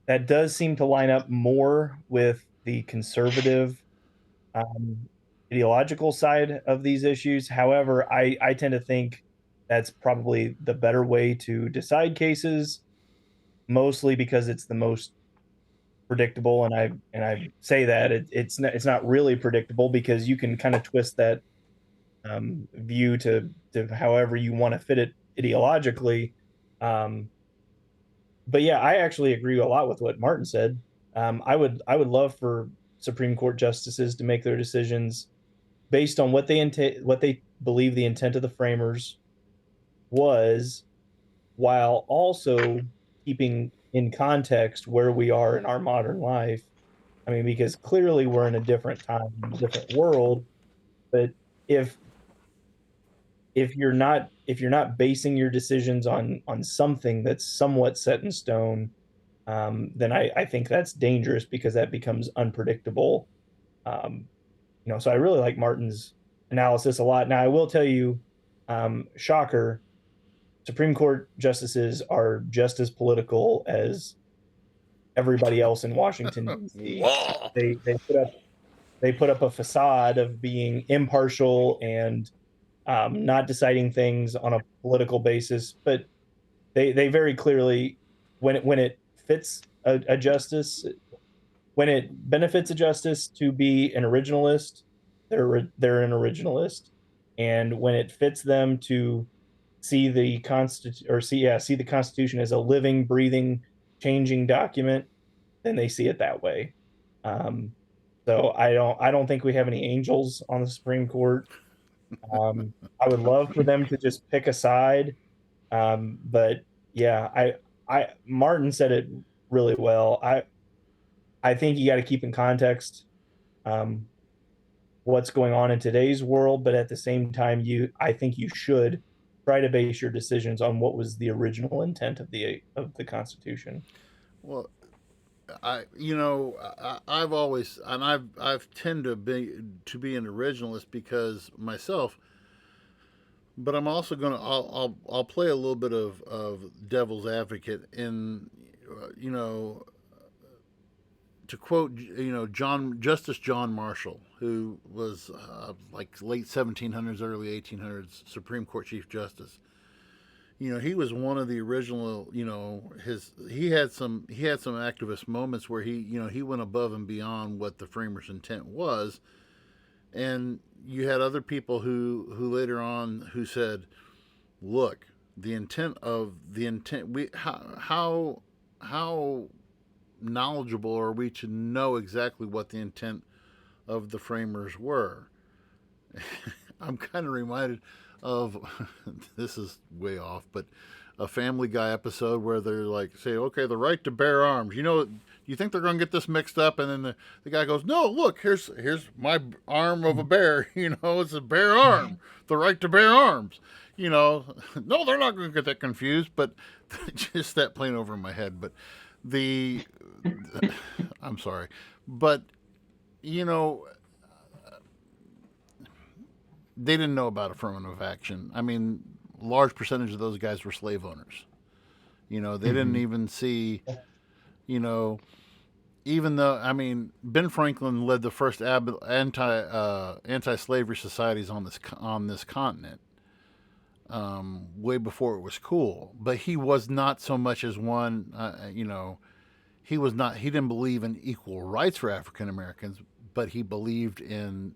that does seem to line up more with the conservative um, ideological side of these issues. However, I tend to think that's probably the better way to decide cases, mostly because it's the most predictable. And I say that it's not really predictable because you can kind of twist that view to however you want to fit it ideologically. Um, but yeah, I actually agree a lot with what Martin said. I would love for Supreme Court justices to make their decisions based on what they believe the intent of the framers was, while also keeping in context where we are in our modern life. I mean, because clearly we're in a different time, a different world. But if if you're not basing your decisions on something that's somewhat set in stone, then I think that's dangerous because that becomes unpredictable. Um, so I really like Martin's analysis a lot. Now I will tell you, shocker, Supreme Court justices are just as political as everybody else in Washington D.C. Whoa. They put up a facade of being impartial and not deciding things on a political basis, but they very clearly, when it fits a justice, when it benefits a justice to be an originalist, they're an originalist, and when it fits them to see the see the Constitution as a living, breathing, changing document, then they see it that way. Um, so I don't think we have any angels on the Supreme Court. I would love for them to just pick a side, but yeah, I Martin said it really well. I think you got to keep in context um, what's going on in today's world, but at the same time, I think you should try to base your decisions on what was the original intent of the Constitution. Well, I've always and I've tend to be an originalist because myself, but I'm also I'll play a little bit of devil's advocate in you know to quote Justice John Marshall, who was like late 1700s, early 1800s Supreme Court Chief Justice. He was one of the original. He had some activist moments where he went above and beyond what the framers' intent was, and you had other people who later on who said, "Look, the intent. How knowledgeable are we to know exactly what the intent of the framers were?" I'm kind of reminded of this is way off, but a Family Guy episode where they're like, say, okay, the right to bear arms. You think they're going to get this mixed up? And then the guy goes, no, look, here's my arm of a bear. It's a bear arm. The right to bear arms. No, they're not going to get that confused. But just that playing over in my head. But I'm sorry, but you know they didn't know about affirmative action. I mean, large percentage of those guys were slave owners. They didn't even see, you know, even though, I mean, Ben Franklin led the first anti-slavery societies on this continent, way before it was cool. But he was not so much as one, he didn't believe in equal rights for African Americans, but he believed in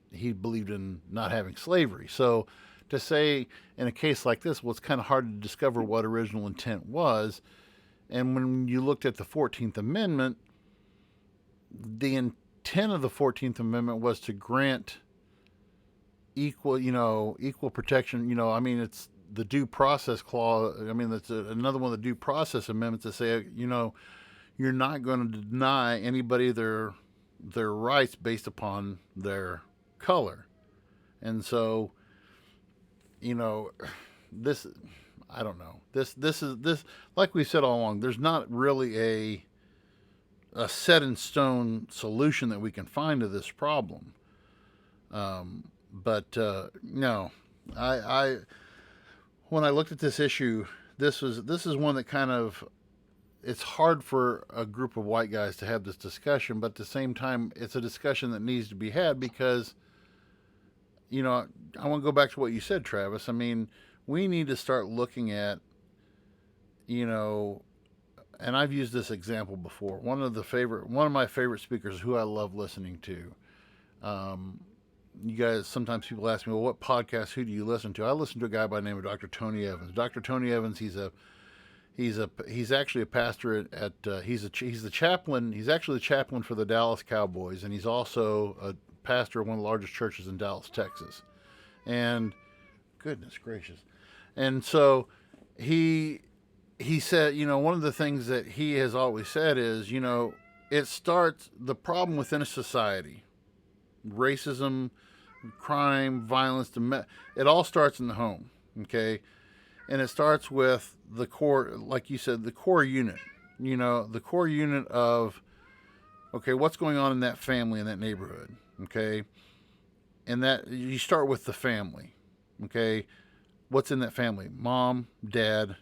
not having slavery. So to say in a case like this, well, it's kind of hard to discover what original intent was. And when you looked at the 14th Amendment, the intent of the 14th Amendment was to grant equal protection. I mean, it's the due process clause. I mean, that's another one of the due process amendments that say, you're not going to deny anybody their rights based upon their color. And so, this, I don't know. This like we said all along, there's not really a set in stone solution that we can find to this problem. But no, I when I looked at this issue, this is one that kind of, it's hard for a group of white guys to have this discussion, but at the same time, it's a discussion that needs to be had because, I want to go back to what you said, Travis. I mean, we need to start looking at, and I've used this example before. One of my favorite speakers who I love listening to. You guys, sometimes people ask me, well, what podcast, who do you listen to? I listen to a guy by the name of Dr. Tony Evans. Dr. Tony Evans, he's actually a pastor he's the chaplain. He's actually the chaplain for the Dallas Cowboys, and he's also a pastor of one of the largest churches in Dallas, Texas. And goodness gracious. And so he said, one of the things that he has always said is, it starts, the problem within a society, racism, crime, violence, it all starts in the home, okay? And it starts with the core, like you said, the core unit, the core unit of, okay, what's going on in that family, in that neighborhood, okay? And that, you start with the family, okay? What's in that family? Mom, dad,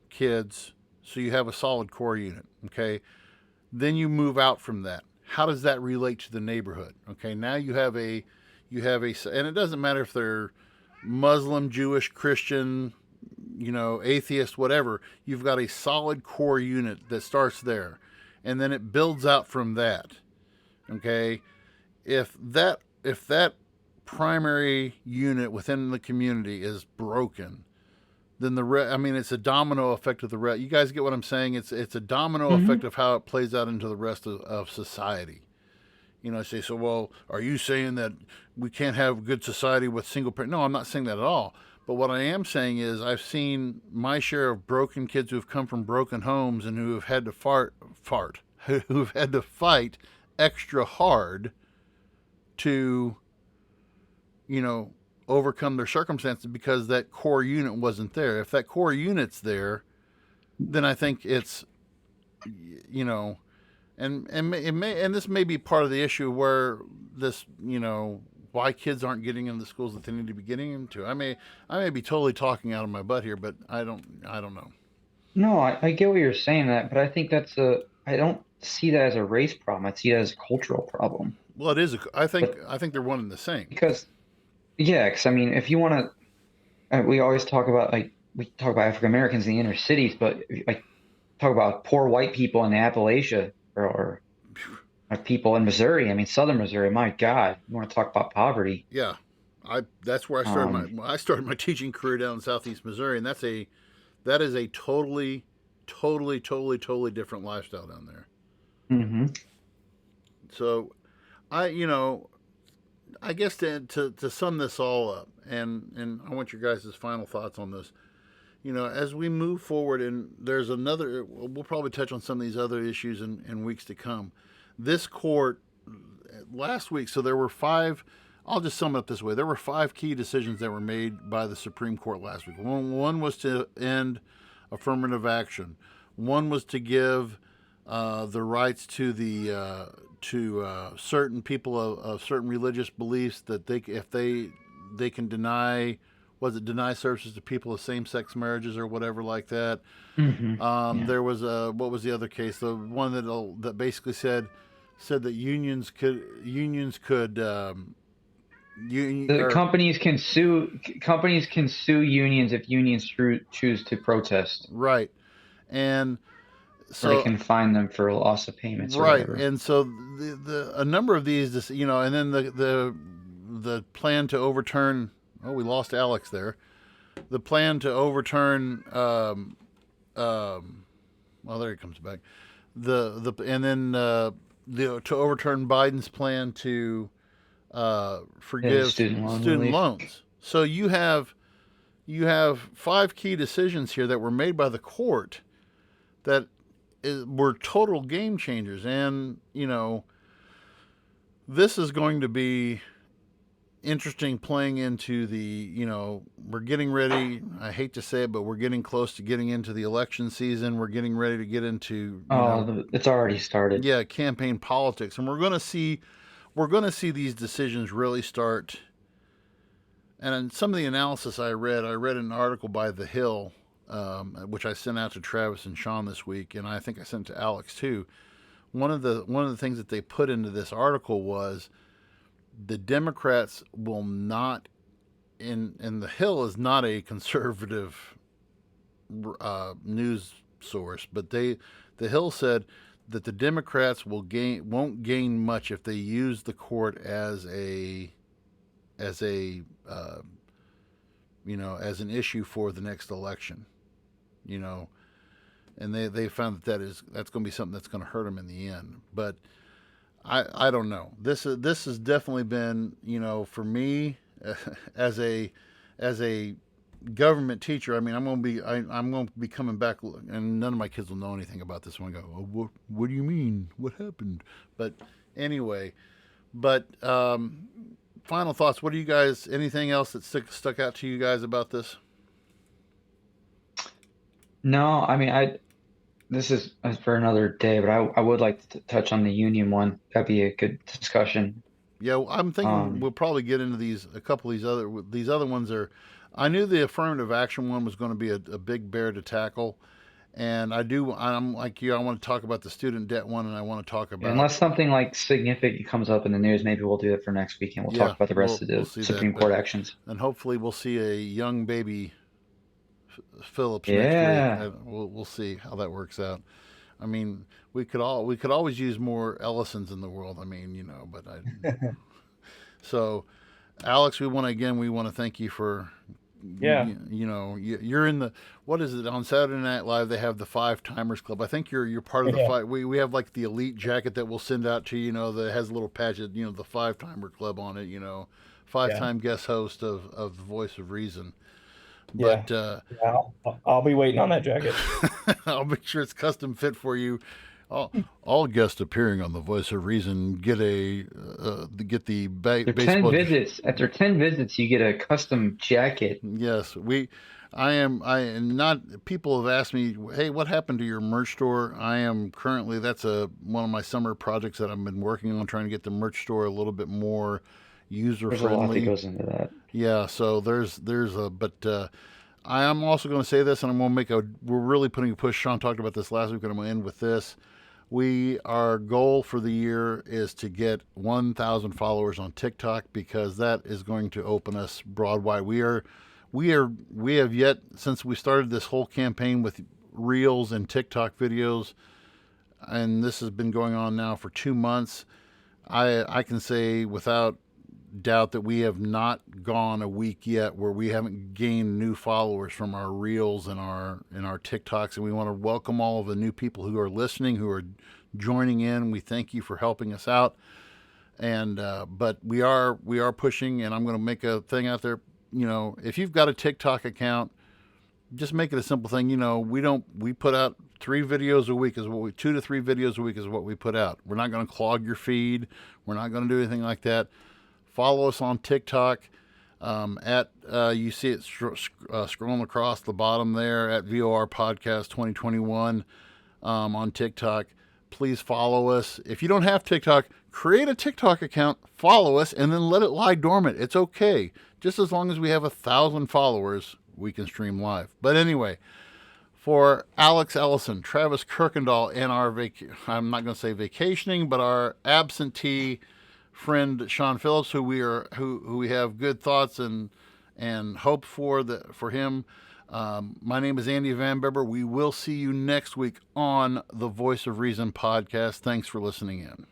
kids. So you have a solid core unit, okay? Then you move out from that. How does that relate to the neighborhood? Okay, now you have a, and it doesn't matter if they're Muslim, Jewish, Christian, atheist, whatever. You've got a solid core unit that starts there, and then it builds out from that. Okay, if that primary unit within the community is broken, then it's a domino effect of the rest. You guys get what I'm saying? It's a domino effect of how it plays out into the rest of society. I say, so, well, are you saying that we can't have a good society with single parent? No, I'm not saying that at all. But what I am saying is I've seen my share of broken kids who have come from broken homes and who have had to who've had to fight extra hard to, overcome their circumstances because that core unit wasn't there. If that core unit's there, then I think it's, and this may be part of the issue where this, why kids aren't getting into the schools that they need to be getting into. I may be totally talking out of my butt here, but I don't know. No, I get what you're saying but I think I don't see that as a race problem. I see it as a cultural problem. Well, it is. I think they're one and the same. Because I mean, if you want to, we always talk about, we talk about African Americans in the inner cities, but talk about poor white people in Appalachia or people in Missouri. I mean, Southern Missouri. My God, you want to talk about poverty? Yeah, that's where I started my teaching career down in Southeast Missouri, and that is a totally different lifestyle down there. Mm-hmm. So, I guess to sum this all up, and I want your guys' final thoughts on this. As we move forward, and we'll probably touch on some of these other issues in weeks to come. This court last week, so there were 5. I'll just sum it up this way: there were 5 key decisions that were made by the Supreme Court last week. One was to end affirmative action. One was to give the rights to certain people of certain religious beliefs that if they can deny services to people of same-sex marriages or whatever like that. Mm-hmm. There was what was the other case? The one that basically said said that unions could The companies can sue unions if unions choose to protest, right, and or they so can fine them for loss of payments or right, whatever. and so a number of these, and then the plan to overturn. Oh, we lost Alex there. The plan to overturn. Well, there he comes back. And then to overturn Biden's plan to forgive Student loan student relief. loans. So you have 5 key decisions here that were made by the court that were total game changers, and this is going to be interesting playing into we're getting ready. I hate to say it, but we're getting close to getting into the election season. We're getting ready to get into It's already started. campaign politics, and we're going to see these decisions really start. And in some of the analysis I read an article by The Hill, which I sent out to Travis and Sean this week, and I think I sent to Alex too. One of the things that they put into this article was the Democrats will not, and The Hill is not a conservative news source, but The Hill said that the Democrats won't gain much if they use the court as an issue for the next election, and they found that's going to be something that's going to hurt them in the end. But I don't know. This has definitely been, for me, as a government teacher. I mean, I'm going to be coming back, and none of my kids will know anything about this when I go, oh, what do you mean? What happened? But anyway, final thoughts. What do you guys? Anything else that stuck out to you guys about this? No, I mean, this is for another day, but I would like to touch on the union one. That'd be a good discussion. Yeah, I'm thinking we'll probably get into a couple of these other ones are. I knew the affirmative action one was going to be a big bear to tackle, and I'm like you. I want to talk about the student debt one, and I want to talk about, unless something like significant comes up in the news, maybe we'll do it for next week, and we'll talk about the rest of the Supreme Court actions. And hopefully, we'll see a young baby Phillips Yeah. next week. We'll see how that works out. I mean, we could always use more Ellisons in the world. I mean, but so, Alex, we want to thank you for. Yeah. You're in the, what is it, on Saturday Night Live? They have the 5 Timers Club. I think you're part of the 5. We have like the elite jacket that we'll send out to you. That has a little patch of the 5 Timer Club on it. 5-time guest host of the Voice of Reason. But I'll be waiting on that jacket. I'll make sure it's custom fit for you. All guests appearing on the Voice of Reason get the baseball. 10 visits. After 10 visits, you get a custom jacket. Yes, people have asked me, hey, what happened to your merch store? I am currently, that's one of my summer projects that I've been working on, trying to get the merch store a little bit more user friendly. There's a lot that goes into that. Yeah, so but I am also going to say this, and I'm going to we're really putting a push. Sean talked about this last week, and I'm going to end with this. Our goal for the year is to get 1,000 followers on TikTok, because that is going to open us broad wide. We have yet, since we started this whole campaign with Reels and TikTok videos, and this has been going on now for 2 months, I can say without doubt that we have not gone a week yet where we haven't gained new followers from our Reels and our TikToks, and we want to welcome all of the new people who are listening, who are joining in. We thank you for helping us out, and but we are pushing, and I'm going to make a thing out there. If you've got a TikTok account, just make it a simple thing. We put out 3 videos a week, 2 to 3 videos a week is what we put out. We're not going to clog your feed. We're not going to do anything like that. Follow us on TikTok you see it scrolling across the bottom there at VOR Podcast 2021 on TikTok. Please follow us. If you don't have TikTok, create a TikTok account, follow us, and then let it lie dormant. It's okay. Just as long as we have 1,000 followers, we can stream live. But anyway, For Alex Ellison, Travis Kirkendall, and our I'm not going to say vacationing, but our absentee friend Sean Phillips, who we have good thoughts and hope for him. My name is Andy Van Beber. We will see you next week on the Voice of Reason podcast. Thanks for listening in.